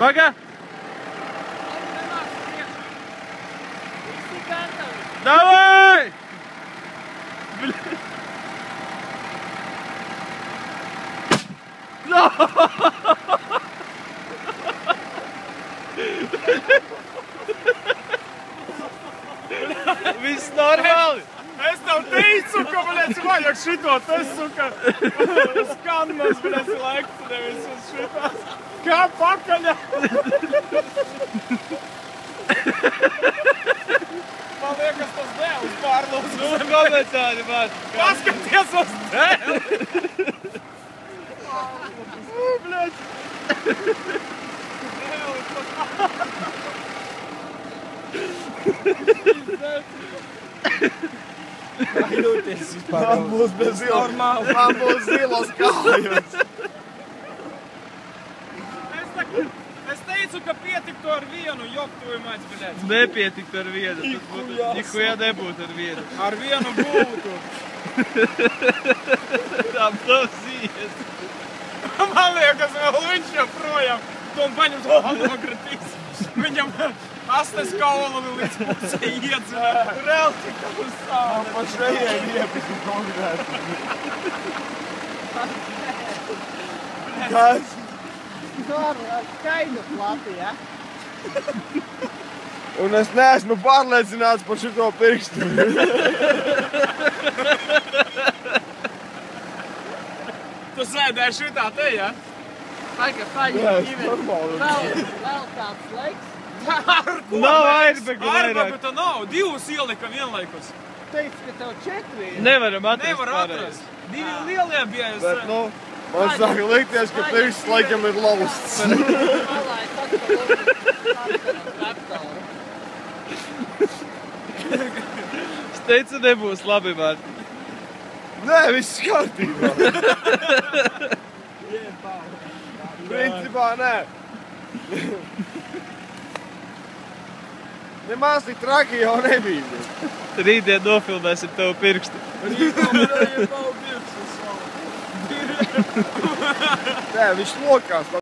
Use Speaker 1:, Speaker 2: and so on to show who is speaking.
Speaker 1: Paga! Davai! No! Viss normāli!
Speaker 2: Es tev teicu, ka, bļēc, vajag šitot, es suka skannas, bļēc, laiku, nevis uz šitās. Kā pakaļa? Man liekas, tas dēls pārlūdz.
Speaker 1: Nu, komentāri, man!
Speaker 2: Paskaties uz dēli! Bļēc!
Speaker 3: Kā jūties vispār?
Speaker 2: Man būs bez zilas kājas. Es teicu, ka pietiktu ar vienu joktujumaits, bļēc.
Speaker 1: Nepietiktu ar vienu, tas būtu, nikuja nebūtu ar vienu.
Speaker 2: Ar vienu būtu.
Speaker 1: Tam nav zies.
Speaker 2: Man liekas, vēl viņš joprojām to paņems nogratīs. Viņam astes kaula līdz pusē iedzina. Reāli tik uz sāli. Man pa šajiem iepisu konkrēti. Kas?
Speaker 3: Skaidru plati, ja?
Speaker 2: Un es neesmu pārliecināts par šito pirkstu. Tu sēdēji šitā te, ja?
Speaker 3: Paga, vēl tāds laiks.
Speaker 2: Ar ko?
Speaker 1: Nav airbega vairāk.
Speaker 2: Airbega nav. Divus ielika vienlaikus.
Speaker 3: Teicu, ka tev 4 ir.
Speaker 1: Nevaram atrast.
Speaker 2: Nevar atrast. Divi lielie bija.
Speaker 4: Bet, nu, man saka likties, ka pirksts laikam ir lausts.
Speaker 3: Malāji, tad, ka traktoru.
Speaker 1: Es teicu, nebūs labi, man.
Speaker 4: Nē, viss kārtībā. Principā, nē. Nemaz tik traki jau nebija.
Speaker 1: Rītdien nofilmēsim tev pirkstu.
Speaker 4: Nē, viņš lokās.